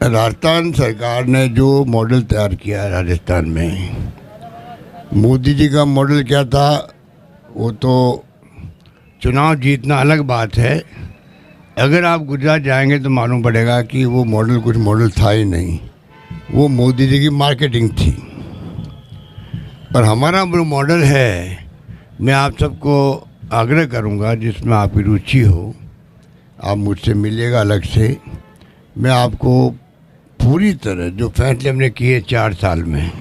राजस्थान सरकार ने जो मॉडल तैयार किया है राजस्थान में, मोदी जी का मॉडल क्या था, वो तो चुनाव जीतना अलग बात है। अगर आप गुजरात जाएंगे तो मालूम पड़ेगा कि वो मॉडल कुछ मॉडल था ही नहीं, वो मोदी जी की मार्केटिंग थी। और हमारा जो मॉडल है, मैं आप सबको आग्रह करूंगा, जिसमें आपकी रुचि हो आप मुझसे मिलिएगा अलग से। मैं आपको पूरी तरह जो फैसले हमने किए 4 साल में,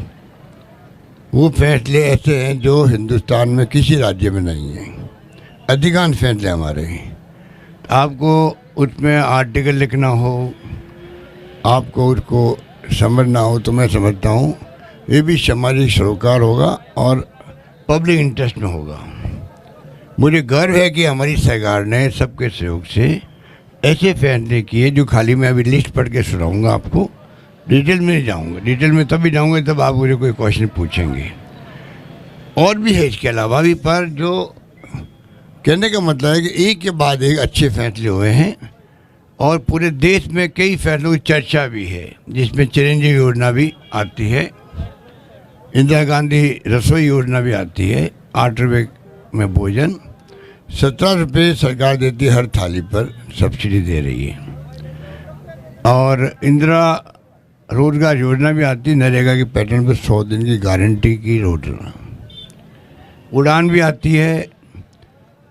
वो फैसले ऐसे हैं जो हिंदुस्तान में किसी राज्य में नहीं हैं। अधिकांश फैसले हमारे हैं। आपको उसमें आर्टिकल लिखना हो, आपको उसको समझना हो, तो मैं समझता हूँ ये भी सामाजिक सरोकार होगा और पब्लिक इंटरेस्ट में होगा। मुझे गर्व है कि हमारी सरकार ने सबके सहयोग से ऐसे फैसले किए जो खाली मैं अभी लिस्ट पढ़ के सुनाऊंगा आपको, डिटेल में नहीं जाऊँगा। डिटेल में तभी जाऊँगा तब आप मुझे कोई क्वेश्चन पूछेंगे। और भी है इसके अलावा भी, पर जो कहने का मतलब है कि एक के बाद एक अच्छे फैसले हुए हैं और पूरे देश में कई फैसलों की चर्चा भी है, जिसमें चिरंजीवी योजना भी आती है, इंदिरा गांधी रसोई योजना भी आती है, 8 रुपये में भोजन, 17 रुपये सरकार देती है हर थाली पर, सब्सिडी दे रही है। और इंदिरा रोजगार योजना भी आती है, नरेगा के पैटर्न पर 100 दिन की गारंटी की योजना। उड़ान भी आती है,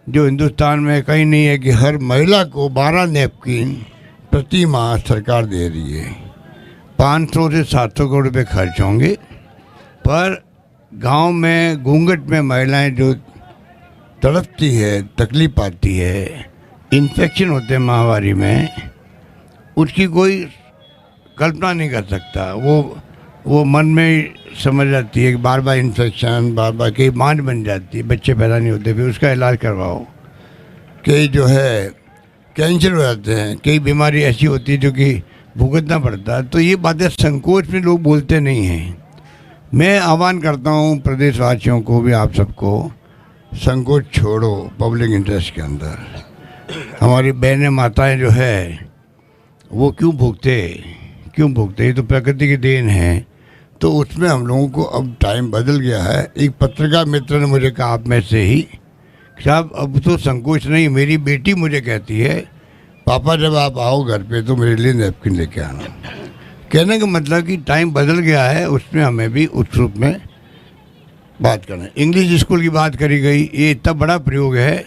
जो हिंदुस्तान में कहीं नहीं है कि हर महिला को 12 नैपकिन प्रति माह सरकार दे रही है। 500 से 700 करोड़ रुपये खर्च होंगे, पर गांव में घूंघट में महिलाएं जो तड़पती है, तकलीफ आती है, इन्फेक्शन होते हैं महामारी में, उसकी कोई कल्पना नहीं कर सकता। वो मन में समझ जाती है कि बार बार इन्फेक्शन, बार बार कई मांझ बन जाती है, बच्चे पैदा नहीं होते, फिर उसका इलाज करवाओ। कई जो है कैंसर हो जाते हैं, कई बीमारी ऐसी होती है जो कि भुगतना पड़ता है। तो ये बातें संकोच में लोग बोलते नहीं हैं। मैं आह्वान करता हूँ प्रदेशवासियों को भी, आप सबको, संकोच छोड़ो पब्लिक इंटरेस्ट के अंदर। हमारी बहनें माताएं जो है वो क्यों भुगते, ये तो प्रकृति की देन है। तो उसमें हम लोगों को अब टाइम बदल गया है। एक पत्रकार मित्र ने मुझे कहा आप में से ही, साहब अब तो संकोच नहीं। मेरी बेटी मुझे कहती है, पापा जब आप आओ घर पे तो मेरे लिए नैपकिन लेके आना। कहने का मतलब कि टाइम बदल गया है, उसमें हमें भी उस रूप में बात करना है। इंग्लिश स्कूल की बात करी गई, ये इतना बड़ा प्रयोग है।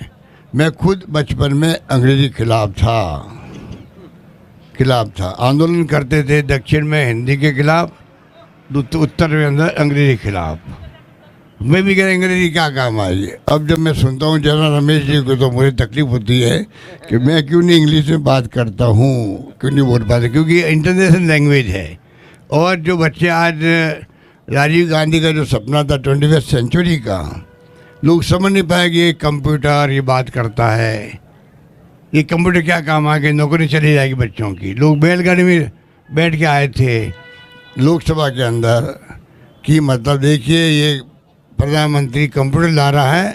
मैं खुद बचपन में अंग्रेजी खिलाफ था, आंदोलन करते थे। दक्षिण में हिंदी के खिलाफ, उत्तर में अंदर अंग्रेजी खिलाफ। मैं भी कह रहा अंग्रेजी क्या काम आई। अब जब मैं सुनता हूँ जनरल रमेश जी को तो मुझे तकलीफ होती है कि मैं क्यों नहीं इंग्लिश में बात करता हूँ, क्यों नहीं बोल पाते, क्योंकि इंटरनेशनल लैंग्वेज है। और जो बच्चे आज राजीव गांधी का जो सपना था 21वीं सेंचुरी का, लोग समझ नहीं पाए कि ये कंप्यूटर ये बात करता है, ये कंप्यूटर क्या काम आ गया, नौकरी चली जाएगी बच्चों की। लोग बैलगाड़ी में बैठ के आए थे लोकसभा के अंदर कि मतलब देखिए ये प्रधानमंत्री कंप्यूटर ला रहा है,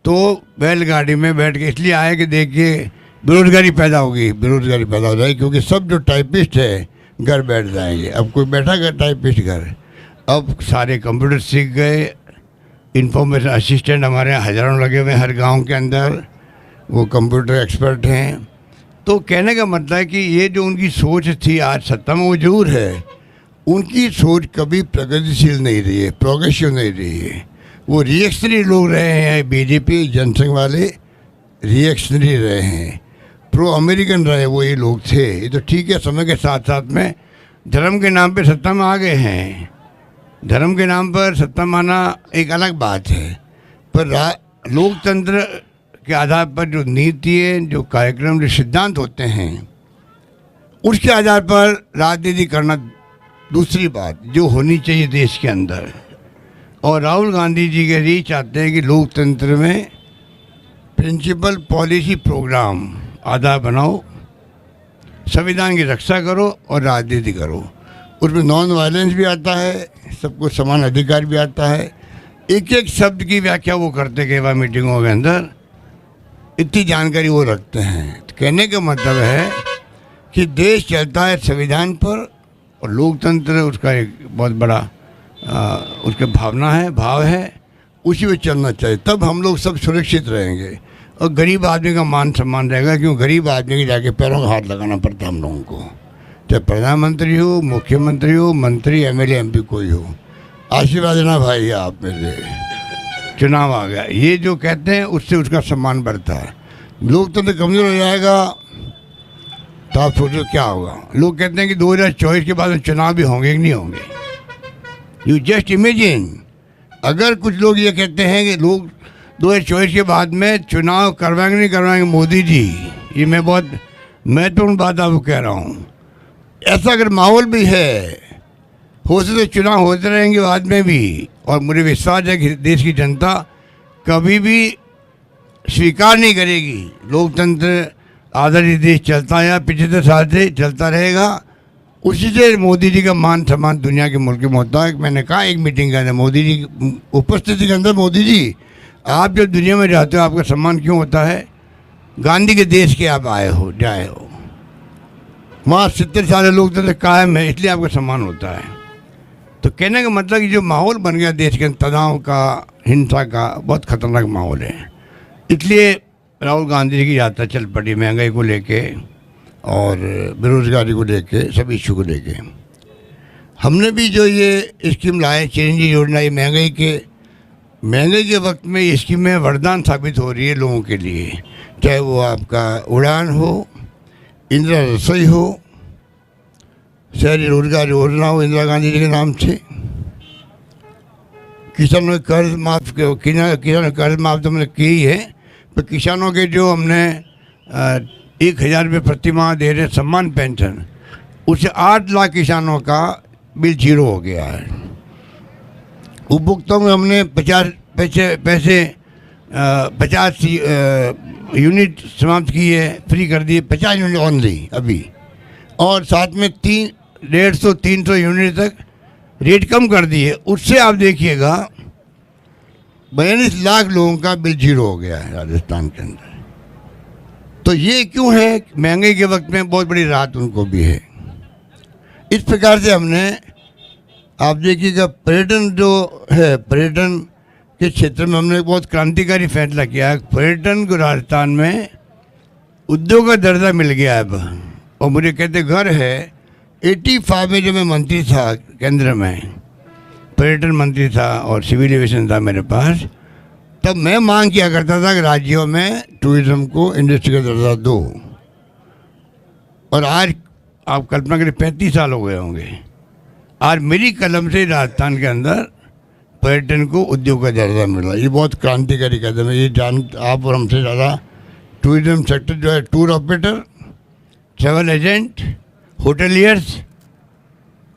तो बैलगाड़ी में बैठ के इसलिए आए कि देखिए बेरोजगारी पैदा होगी, बेरोजगारी पैदा हो जाएगी, क्योंकि सब जो टाइपिस्ट है घर बैठ जाएंगे। अब कोई बैठा गया टाइपिस्ट घर, अब सारे कंप्यूटर सीख गए। इंफॉर्मेशन असिस्टेंट हमारे यहाँ हज़ारों लगे हुए हैं हर गांव के अंदर, वो कंप्यूटर एक्सपर्ट हैं। तो कहने का मतलब है कि ये जो उनकी सोच थी आज सत्ता में, वो जरूर है, उनकी सोच कभी प्रगतिशील नहीं रही है, प्रोग्रेसिव नहीं रही है। वो रिएक्शनरी लोग रहे हैं। बीजेपी जनसंघ वाले रिएक्शनरी रहे हैं, प्रो अमेरिकन रहे, वो ये लोग थे। ये तो ठीक है, समय के साथ साथ में धर्म के नाम पे सत्ता में आ गए हैं। धर्म के नाम पर सत्ता माना एक अलग बात है, पर लोकतंत्र के आधार पर जो नीति है, जो कार्यक्रम, जो सिद्धांत होते हैं, उसके आधार पर राजनीति करना दूसरी बात जो होनी चाहिए देश के अंदर। और राहुल गांधी जी के लिए चाहते हैं कि लोकतंत्र में प्रिंसिपल, पॉलिसी, प्रोग्राम आधार बनाओ, संविधान की रक्षा करो और राजनीति करो। उसमें नॉन वायलेंस भी आता है, सबको समान अधिकार भी आता है। एक एक शब्द की व्याख्या वो करते कई बार मीटिंगों के अंदर, इतनी जानकारी वो रखते हैं। तो कहने का मतलब है कि देश चलता है संविधान पर और लोकतंत्र उसका एक बहुत बड़ा उसका भावना है, भाव है, उसी में चलना चाहिए। तब हम लोग सब सुरक्षित रहेंगे और गरीब आदमी का मान सम्मान रहेगा, क्यों गरीब आदमी के जाके पैरों का हाथ लगाना पड़ता है हम लोगों को, चाहे प्रधानमंत्री हो, मुख्यमंत्री हो, मंत्री, एमएलए, एमपी कोई हो। आशीर्वाद देना भाई आप मेरे, चुनाव आ गया, ये जो कहते हैं उससे उसका सम्मान बढ़ता है। लोकतंत्र कमज़ोर हो जाएगा तो आप सोचो क्या होगा। लोग कहते हैं कि 2024 के बाद चुनाव भी होंगे कि नहीं होंगे। यू जस्ट इमेजिन, अगर कुछ लोग ये कहते हैं कि लोग 2024 के बाद में चुनाव करवाएंगे नहीं करवाएंगे मोदी जी, ये मैं बहुत महत्वपूर्ण बात आपको कह रहा हूँ। ऐसा अगर माहौल भी है, हो सकते चुनाव होते रहेंगे बाद में भी, और मुझे विश्वास है कि देश की जनता कभी भी स्वीकार नहीं करेगी। लोकतंत्र आधारित देश चलता है, 75 साल से चलता रहेगा। उसी से मोदी जी का मान सम्मान दुनिया के मुल्क में होता है। मैंने कहा एक मीटिंग के अंदर मोदी जी की उपस्थिति के अंदर, मोदी जी आप जब दुनिया में जाते हो आपका सम्मान क्यों होता है? गांधी के देश के आप आए हो, जाए हो, वहाँ 70 साल लोकतंत्र कायम है, इसलिए आपका सम्मान होता है। तो कहने का मतलब कि जो माहौल बन गया देश के तनाव का, हिंसा का, बहुत खतरनाक माहौल है। इसलिए राहुल गांधी जी की यात्रा चल पड़ी, महंगाई को लेके और बेरोजगारी को लेके, सब इशू को लेके। हमने भी जो ये स्कीम लाए, चिरंजीवी योजना, ये महंगाई के वक्त में ये स्कीमें वरदान साबित हो रही है लोगों के लिए। चाहे वो आपका उड़ान हो, इंदिरा रसोई हो, शहरी रोजगार योजना हो इंदिरा गांधी जी के नाम से, किसानों के कर्ज माफ़, किसानों कर्ज माफ़ तो हमने की ही है, पर किसानों के जो हमने 1000 रुपये प्रति माह दे रहे सम्मान पेंशन, उससे 8 लाख किसानों का बिल जीरो हो गया है। उपभोक्ताओं में हमने 50 यूनिट समाप्त की है, फ्री कर दिए, 50 यूनिट ऑनली अभी, और साथ में 150-300 यूनिट तक रेट कम कर दिए। उससे आप देखिएगा 42 लाख लोगों का बिल जीरो हो गया है राजस्थान के अंदर। तो ये क्यों है? महंगाई के वक्त में बहुत बड़ी राहत उनको भी है। इस प्रकार से हमने, आप देखिएगा पर्यटन जो है, पर्यटन के क्षेत्र में हमने बहुत क्रांतिकारी फैसला किया है। पर्यटन को राजस्थान में उद्योग का दर्जा मिल गया है अब। और मुझे कहते घर है 85 में, जब मैं मंत्री था केंद्र में, पर्यटन मंत्री था और सिविल एविएशन था मेरे पास, तब मैं मांग किया करता था कि राज्यों में टूरिज्म को इंडस्ट्री का दर्जा दो। और आज आप कल्पना करें 35 साल हो गए होंगे, आज मेरी कलम से राजस्थान के अंदर पर्यटन को उद्योग का दर्जा मिल रहा है। ये बहुत क्रांतिकारी कदम है। ये आप और हमसे ज़्यादा टूरिज्म सेक्टर जो है, tour operator, travel agent, hoteliers,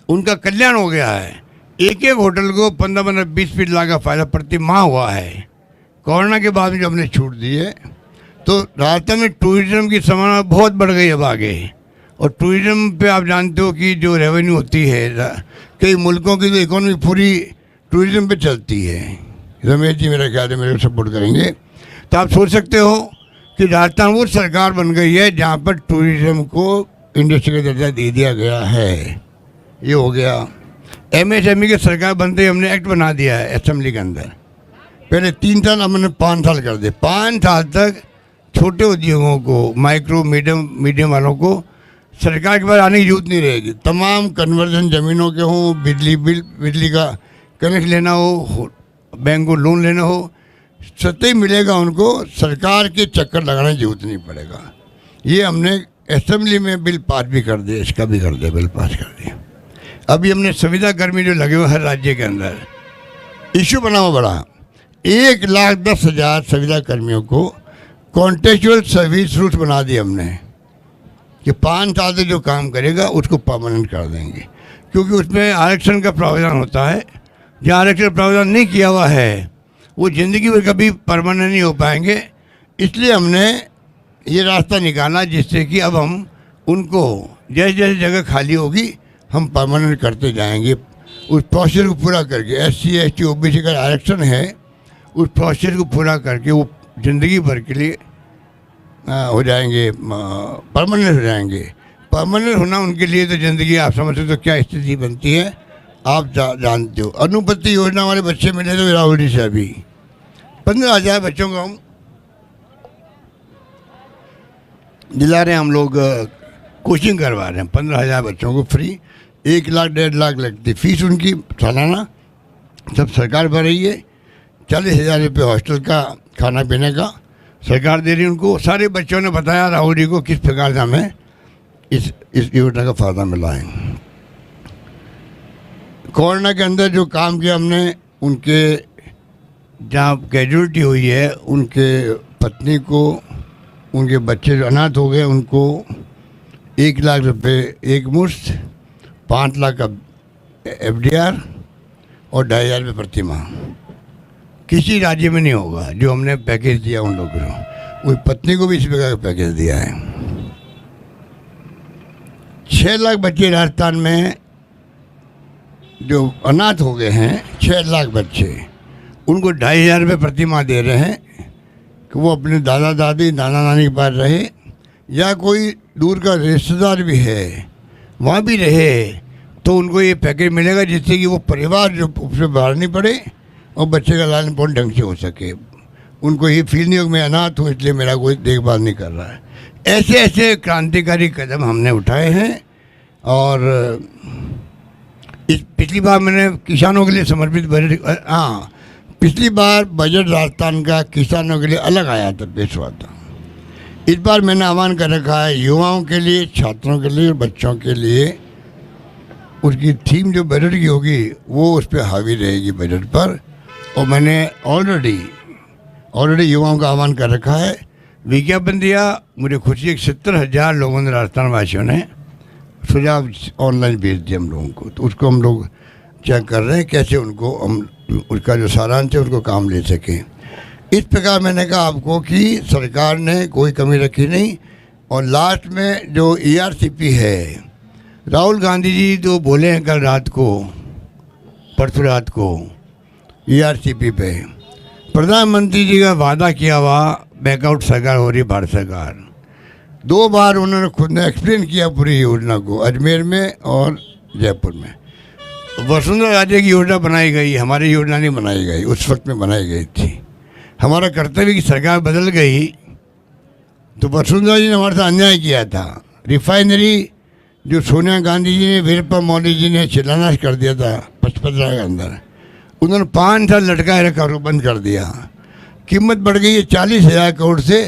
उनका कल्याण हो गया है। एक होटल को 15-20 लाख का फायदा प्रति माह हुआ है। कोरोना के बाद में जो हमने छूट दी है, तो राजस्थान में टूरिज्म की संभावना बहुत बढ़ गई अब आगे। और टूरिज्म पे आप जानते हो कि जो रेवेन्यू होती है, कई मुल्कों की तो इकोनॉमी पूरी टूरिज्म पे चलती है। रमेश जी मेरा ख्याल है मेरे को सपोर्ट करेंगे। तो आप सोच सकते हो कि राजस्थान वो सरकार बन गई है जहाँ पर टूरिज्म को इंडस्ट्री का दर्जा दे दिया गया है। ये हो गया। एमएसएमई की सरकार बनते ही हमने एक्ट बना दिया है असेंबली के अंदर। पहले 3 साल, अब हमने 5 साल कर दिए। 5 साल तक छोटे उद्योगों को, माइक्रो मीडियम वालों को सरकार के पास आने की जरूरत नहीं रहेगी। तमाम कन्वर्जन ज़मीनों के हों, बिजली का कनेक्शन लेना हो, बैंक को लोन लेना हो, सतही मिलेगा उनको, सरकार के चक्कर लगाने की जरूरत नहीं पड़ेगा। ये हमने असेंबली में बिल पास भी कर दिया, इसका भी कर दिया, बिल पास कर दिया। अभी हमने सुविधा कर्मी जो लगे हुए हर राज्य के अंदर, इशू बना हुआ बड़ा, 1,10,000 सुविधा कर्मियों को कॉन्ट्रेक्चुअल सर्विस रूल्स बना दिए हमने कि 5 साल से जो काम करेगा उसको परमानेंट कर देंगे। क्योंकि उसमें आरक्षण का प्रावधान होता है। जहाँ आरक्षण प्रावधान नहीं किया हुआ है वो ज़िंदगी में कभी परमानेंट नहीं हो पाएंगे। इसलिए हमने ये रास्ता निकाला जिससे कि अब हम उनको जैसे जैसे जगह खाली होगी हम परमानेंट करते जाएंगे। उस प्रोसेस को पूरा करके SC ST OBC का आरक्षण है, उस प्रोसेस को पूरा करके वो ज़िंदगी भर के लिए हो जाएंगे, परमानेंट हो जाएंगे। परमानेंट होना उनके लिए तो ज़िंदगी आप समझते हो तो क्या स्थिति बनती है आप जानते हो। अनुपति योजना वाले बच्चे मिले तो राहुल जी से अभी 15,000 बच्चों को हम दिला रहे हैं, हम लोग कोचिंग करवा रहे हैं 15,000 बच्चों को फ्री। 1 लाख 1.5 लाख लगती फीस उनकी सालाना, सब सरकार भर रही है। 40,000 रुपये हॉस्टल का खाना पीने का सरकार दे रही है उनको। सारे बच्चों ने बताया राहुल जी को किस प्रकार से हमें इस योजना का फ़ायदा मिला है। कोरोना के अंदर जो काम किया हमने, उनके जहाँ कैजुअलिटी हुई है उनके पत्नी को, उनके बच्चे जो अनाथ हो गए उनको 1 लाख रुपए एक मुश्त, 5 लाख का FDR और 2,500 रुपये प्रति माह। किसी राज्य में नहीं होगा जो हमने पैकेज दिया उन लोगों को। उस पत्नी को भी इसी प्रकार का पैकेज दिया है। 6 लाख बच्चे राजस्थान में जो अनाथ हो गए हैं, 6 लाख बच्चे, उनको 2,500 रुपये प्रति माह दे रहे हैं कि वो अपने दादा दादी नाना नानी के पास रहे, या कोई दूर का रिश्तेदार भी है वहाँ भी रहे तो उनको ये पैकेज मिलेगा, जिससे कि वो परिवार जो उससे बाहर नहीं पड़े और बच्चे का लालन पालन ढंग से हो सके। उनको ये फील नहीं हो कि मैं अनाथ हूँ इसलिए मेरा कोई देखभाल नहीं कर रहा है। ऐसे ऐसे क्रांतिकारी कदम हमने उठाए हैं। और इस पिछली बार मैंने किसानों के लिए समर्पित बजट, हाँ पिछली बार बजट राजस्थान का किसानों के लिए अलग आया था, पेश हुआ था। इस बार मैंने आह्वान कर रखा है युवाओं के लिए, छात्रों के लिए और बच्चों के लिए। उसकी थीम जो बजट की होगी वो उस पर हावी रहेगी बजट पर। और मैंने ऑलरेडी युवाओं का आह्वान कर रखा है, विज्ञापन दिया। मुझे खुशी है कि 70,000 लोगों ने, राजस्थान वासियों ने सुझाव ऑनलाइन भेज दिए हम लोगों को। तो उसको हम लोग चेक कर रहे हैं कैसे उनको हम उसका जो सारांश है उनको काम ले सकें। इस प्रकार मैंने कहा आपको कि सरकार ने कोई कमी रखी नहीं। और लास्ट में जो ERCP है, राहुल गांधी जी जो बोले हैं कल रात को, परसों रात को ERCP पे प्रधानमंत्री जी का वादा किया हुआ बैकआउट सरकार हो रही भारत सरकार। 2 बार उन्होंने खुद ने एक्सप्लेन किया पूरी योजना को, अजमेर में और जयपुर में। वसुंधरा राजे की योजना बनाई गई, हमारी योजना नहीं बनाई गई, उस वक्त में बनाई गई थी। हमारा कर्तव्य की सरकार बदल गई तो वसुंधरा जी ने हमारे साथ अन्याय किया था। रिफाइनरी जो सोनिया गांधी जी ने, वीरप्पा मोदी जी ने शिलान्यास कर दिया था 55 के अंदर, उन्होंने 5 साल लटकाए रखा और बंद कर दिया। कीमत बढ़ गई है 40,000 करोड़ से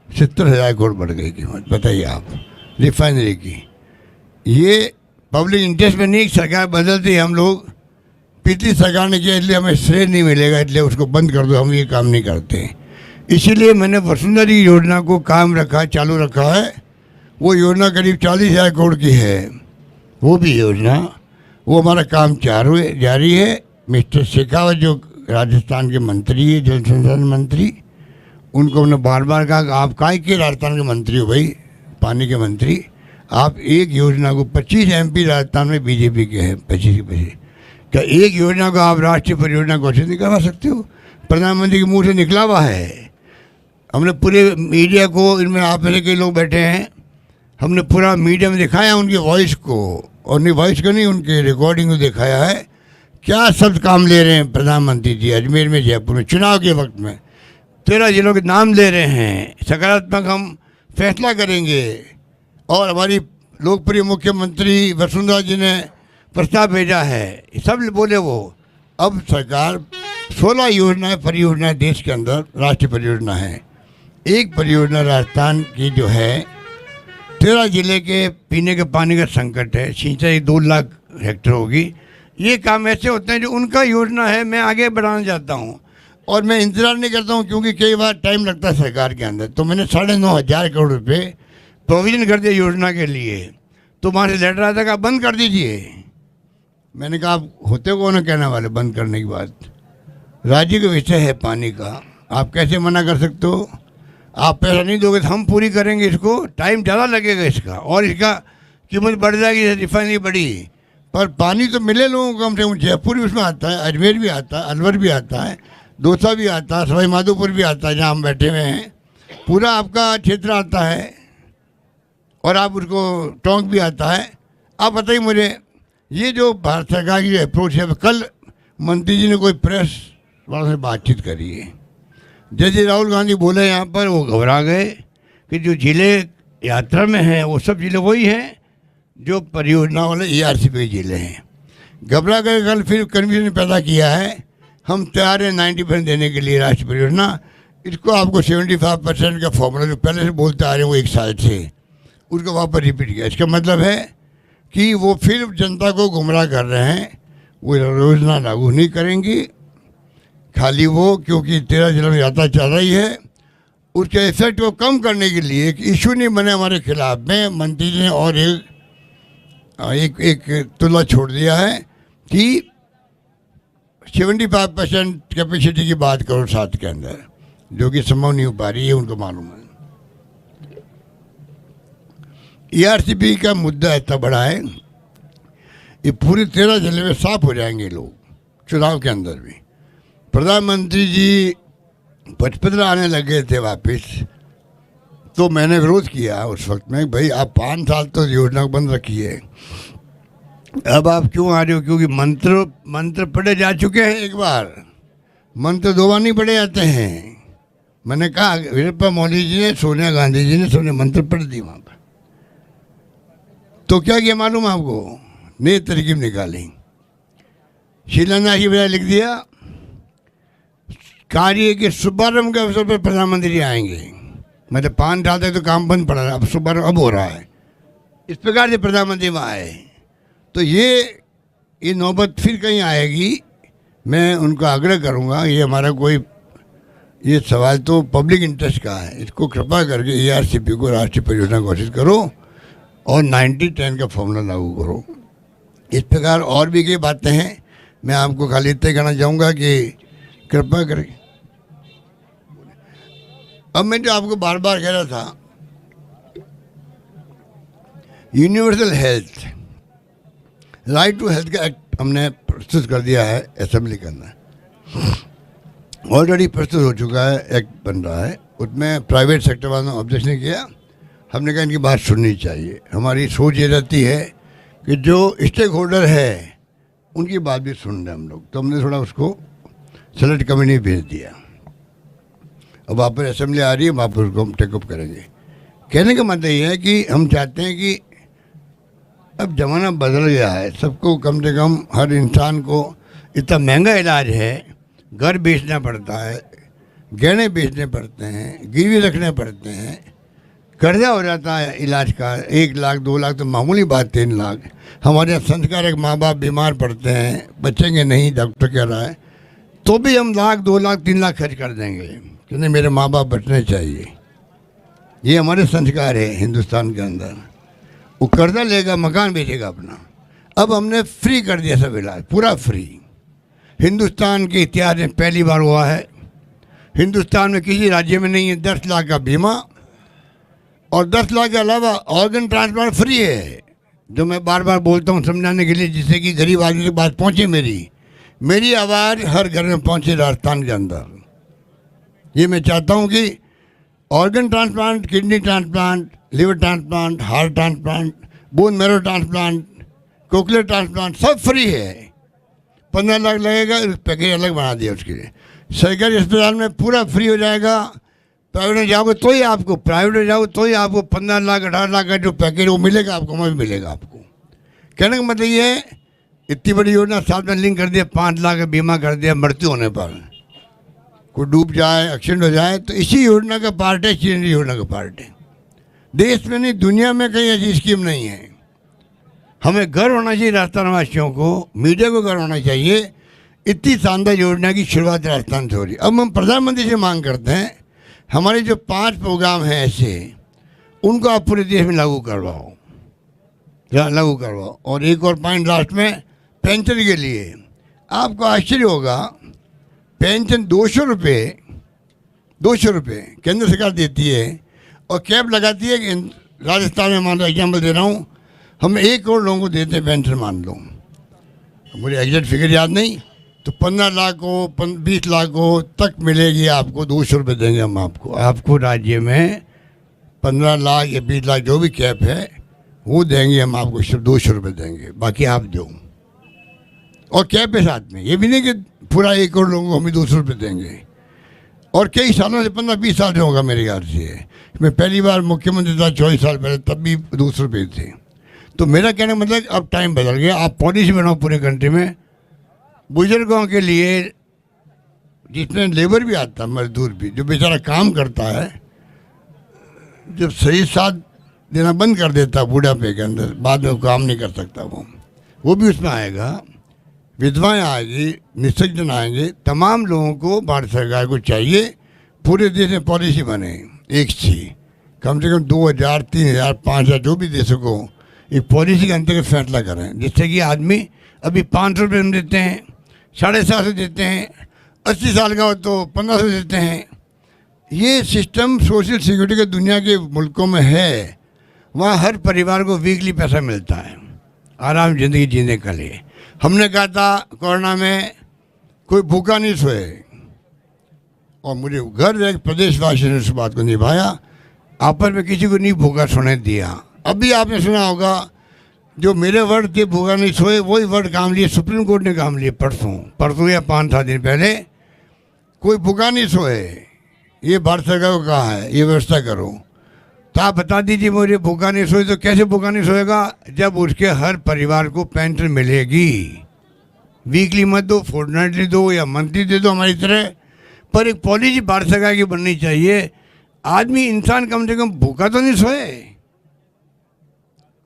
70,000 करोड़ बढ़ गई कीमत, बताइए आप रिफाइनरी की। ये पब्लिक इंटरेस्ट में नहीं, सरकार बदलती है, हम लोग पिछली सरकार ने किया इसलिए हमें श्रेय नहीं मिलेगा, इसलिए उसको बंद कर दो, हम ये काम नहीं करते। इसीलिए मैंने वसुंधरा योजना को कायम रखा, चालू रखा है। वो योजना करीब 40,000 करोड़ की है, वो भी योजना, वो हमारा काम जारी है। मिस्टर शेखावत जो राजस्थान के मंत्री है, जल संसाधन मंत्री, उनको हमने बार बार कहा कि आप काहे के राजस्थान के मंत्री हो भाई, पानी के मंत्री, आप एक योजना को 25 MP राजस्थान में BJP के हैं, 25 के 25, क्या एक योजना को आप राष्ट्रीय परियोजना घोषित नहीं करवा सकते हो? प्रधानमंत्री के मुंह से निकला हुआ है। हमने पूरे मीडिया को, इनमें आप मेरे कई लोग बैठे हैं, हमने पूरा मीडिया में दिखाया उनकी वॉइस को, और नहीं वॉइस को नहीं, उनके रिकॉर्डिंग को दिखाया है क्या सब काम ले रहे हैं प्रधानमंत्री जी। अजमेर में, जयपुर में चुनाव के वक्त में 13 जिलों के नाम ले रहे हैं, सकारात्मक हम फैसला करेंगे। और हमारी लोकप्रिय मुख्यमंत्री वसुंधरा जी ने प्रस्ताव भेजा है, सब बोले वो। अब सरकार 16 योजनाएं, परियोजनाएं देश के अंदर राष्ट्रीय परियोजना है। एक परियोजना राजस्थान की जो है 13 जिले के पीने के पानी का संकट है, सिंचाई 2 लाख हेक्टेयर होगी। ये काम ऐसे होते हैं जो उनका योजना है, मैं आगे बढ़ाना चाहता हूँ और मैं इंतज़ार नहीं करता हूँ, क्योंकि कई बार टाइम लगता है सरकार के अंदर। तो मैंने 9,500 करोड़ रुपये प्रोविज़न कर दिया योजना के लिए। तो वहाँ से लेटर आता कि आप बंद कर दीजिए। मैंने कहा आप होते कौन है कहने वाले बंद करने की बात? राज्य का विषय है पानी का, आप कैसे मना कर सकते हो? आप पैसा नहीं दोगे तो हम पूरी करेंगे इसको, टाइम ज़्यादा लगेगा इसका, और इसका कीमत बढ़ जाएगी, रिफाइनरी बढ़ी, पर पानी तो मिले लोगों को। कम से कम जयपुर भी उसमें आता है, अजमेर भी आता है, अलवर भी आता है, दौसा भी आता है, सवाई माधोपुर भी आता है, जहाँ हम बैठे हुए हैं, पूरा आपका क्षेत्र आता है। और आप उसको टोंक भी आता है। आप बताइए मुझे, ये जो भारत सरकार की अप्रोच है, कल मंत्री जी ने कोई प्रेस वालों से बातचीत करी है, जैसे राहुल गांधी बोले यहाँ पर, वो घबरा गए कि जो जिले यात्रा में हैं वो सब जिले वही हैं जो परियोजना वाले ERCP जिले हैं। घबरा गए, कल फिर कन्फ्यूजन पैदा किया है। हम तैयार हैं 90% देने के लिए राष्ट्रीय परियोजना। इसको आपको 75% का फॉर्मूला जो पहले से बोलते आ रहे हैं वो एक साल से, उसको वापस रिपीट किया। इसका मतलब है कि वो फिर जनता को गुमराह कर रहे हैं। वो योजना लागू नहीं करेंगी, खाली वो, क्योंकि 13 जिलों में यात्रा चल रही है, उसके इफेक्ट को कम करने के लिए एक इशू नहीं बने हमारे खिलाफ में मंत्री जी ने और एक तुला छोड़ दिया है कि 75% कैपेसिटी की बात करो 7 के अंदर, जो कि संभव नहीं हो पा रही है, उनको मालूम है। ERCP का मुद्दा इतना बड़ा है, ये पूरे 13 जिले में साफ हो जाएंगे लोग चुनाव के अंदर भी। प्रधानमंत्री जी पचपदरा आने लगे थे वापस, तो मैंने विरोध किया उस वक्त में, भाई आप 5 साल तो योजना को बंद रखिए, अब आप क्यों आ रहे हो? क्योंकि मंत्र पढ़े जा चुके हैं एक बार, मंत्र 2 बार नहीं पढ़े जाते हैं। मैंने कहा वीरप्पा मोदी जी ने, सोनिया गांधी जी ने सबने मंत्र पढ़ दी वहाँ पर, तो क्या किया मालूम आपको? नए तरकीब निकाली, शिलान्यास की बजाय लिख दिया कार्य के शुभारंभ के अवसर पर प्रधानमंत्री आएंगे। मतलब 5 साल तक तो काम बंद पड़ा है, अब शुभारंभ अब हो रहा है, इस प्रकार से प्रधानमंत्री वहाँ आए। तो ये नौबत फिर कहीं आएगी। मैं उनको आग्रह करूँगा, ये हमारा कोई, ये सवाल तो पब्लिक इंटरेस्ट का है, इसको कृपा करके ERCP को राष्ट्रीय परियोजना घोषित करो और 90-10 का फॉर्मूला लागू करो। इस प्रकार और भी कई बातें हैं, मैं आपको खाली इतना कहना चाहूँगा कि कृपा करके। अब मैं जो आपको बार बार कह रहा था, universal health, right to health का एक्ट हमने प्रस्तुत कर दिया है असेंबली के अंदर, ऑलरेडी प्रस्तुत हो चुका है, एक्ट बन रहा है। उसमें प्राइवेट सेक्टर वालों ने ऑब्जेक्शन किया, हमने कहा इनकी बात सुननी चाहिए। हमारी सोच ये रहती है कि जो स्टेक होल्डर है उनकी बात भी सुन रहे हम लोग, तो हमने थोड़ा उसको सेलेक्ट कमेटी भेज दिया। अब वापस असेंबली आ रही है, वापस उसको हम टेकअप करेंगे। कहने का मतलब ये है कि हम चाहते हैं कि अब ज़माना बदल गया है, सबको कम से कम हर इंसान को, इतना महंगा इलाज है, घर बेचना पड़ता है, गहने बेचने पड़ते हैं, गिरवी रखने पड़ते हैं, कर्जा हो जाता है इलाज का, 1 लाख 2 लाख तो मामूली बात, 3 लाख। हमारे यहाँ संस्कारक माँ बाप बीमार पड़ते हैं, बचेंगे नहीं, डॉक्टर कह रहा है, तो भी हम 1 लाख 2 लाख 3 लाख खर्च कर देंगे कि नहीं मेरे माँ बाप बचने चाहिए। ये हमारे संस्कार है हिंदुस्तान के अंदर। वो कर्जा लेगा, मकान बेचेगा अपना। अब हमने फ्री कर दिया सब इलाज, पूरा फ्री। हिंदुस्तान के इतिहास में पहली बार हुआ है, हिंदुस्तान में किसी राज्य में नहीं है 10 लाख का बीमा, और 10 लाख के अलावा ऑर्गन ट्रांसप्लांट फ्री है। जो मैं बार बार बोलता हूँ समझाने के लिए, जिससे कि गरीब आदमी तक बात पहुँचे, मेरी आवाज़ हर घर में पहुँचे राजस्थान के अंदर। ये मैं चाहता हूँ कि organ transplant, kidney transplant, liver transplant, heart transplant, bone marrow transplant, cochlear transplant सब फ्री है। 15 लाख लगेगा, पैकेज अलग बना दिया उसके लिए। सरकारी अस्पताल में पूरा फ्री हो जाएगा। प्राइवेट में जाओगे तो ही आपको, 15 लाख 18 लाख का जो पैकेज वो मिलेगा आपको, वहाँ भी मिलेगा आपको। कहने का मतलब ये है, इतनी बड़ी योजना साथ में लिंक कर दिया, 5 लाख का बीमा कर दिया मृत्यु होने पर, कोई डूब जाए, एक्सीडेंट हो जाए, तो इसी योजना का पार्ट है, सीएनजी योजना का पार्ट है। देश में नहीं, दुनिया में कहीं ऐसी स्कीम नहीं है। हमें गर्व होना चाहिए राजस्थान वासियों को, मीडिया को गर्व होना चाहिए, इतनी शानदार योजना की शुरुआत राजस्थान से हो रही। अब हम प्रधानमंत्री से मांग करते हैं, हमारे जो 5 प्रोग्राम हैं ऐसे, उनको आप पूरे देश में लागू करवाओ। और एक और पॉइंट लास्ट में, पेंशन के लिए आपको आश्चर्य होगा, पेंशन 200 रुपये केंद्र सरकार देती है और कैप लगाती है कि राजस्थान में, मान लो एग्जाम्पल दे रहा हूँ, हम 1 करोड़ लोगों को देते हैं पेंशन, मान लो, मुझे एग्जैक्ट फिगर याद नहीं, तो 15 लाख को 20 लाख को तक मिलेगी आपको, 200 रुपये देंगे हम आपको राज्य में 15 लाख या 20 लाख जो भी कैप है वो देंगे, हम आपको सिर्फ 200 रुपये देंगे, बाकी आप दो। और कैप है साथ में, ये भी नहीं कि पूरा 1 करोड़ लोगों को हम ही 200 रुपये देंगे। और कई सालों से 15-20 साल से होगा मेरे ख्याल से। मैं पहली बार मुख्यमंत्री था 24 साल पहले, तब भी 200 रुपये थे। तो मेरा कहने का मतलब अब टाइम बदल गया, आप पॉलिसी बनाओ पूरे कंट्री में बुजुर्गों के लिए, जिसमें लेबर भी आता है, मजदूर भी, जो बेचारा काम करता है, जब सही साथ देना बंद कर देता बुढ़ापे के अंदर, बाद में काम नहीं कर सकता वो भी उसमें आएगा। विधवाएं आएगी, निःसज्जन आएंगे, तमाम लोगों को भारत सरकार को चाहिए पूरे देश में पॉलिसी बने एक सी, कम से कम 2000, 3000, 5000 जो भी दे सको, एक पॉलिसी के अंतर्गत फैसला करें, जिससे कि आदमी अभी 500 रुपये में देते हैं, 750 देते हैं, 80 साल का हो तो 1500 देते हैं। ये सिस्टम सोशल सिक्योरिटी के दुनिया के मुल्कों में है, वहाँ हर परिवार को वीकली पैसा मिलता है आराम ज़िंदगी जीने के लिए। हमने कहा था कोरोना में कोई भूखा नहीं सोए, और मुझे गर्व है कि प्रदेशवासी ने उस बात को निभाया, आपस में किसी को नहीं भूखा सोने दिया। अभी आपने सुना होगा जो मेरे वर्ड थे भूखा नहीं सोए, वही वर्ड काम लिए सुप्रीम कोर्ट ने काम लिए परसों या 5-7 दिन पहले, कोई भूखा नहीं सोए, ये भारत सरकार को कहा है ये व्यवस्था करो। तो आप बता दीजिए मुझे, भूखा नहीं सोए तो कैसे भूखा नहीं सोएगा, जब उसके हर परिवार को पेंशन मिलेगी। वीकली मत दो, फोर्टनाइटली दो या मंथली दे दो हमारी तरह, पर एक पॉलिसी भारत सरकार की बननी चाहिए। आदमी इंसान कम से कम भूखा तो नहीं सोए,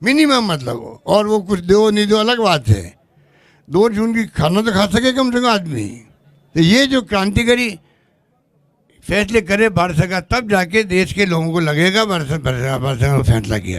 मिनिमम मतलब हो, और वो कुछ दो नहीं दो अलग बात है, 2 जून की खाना तो खा सके कम से कम आदमी। तो ये जो क्रांतिकारी फैसले करे भारत सरकार, तब जाके देश के लोगों को लगेगा भारत सरकार ने फैसला किया।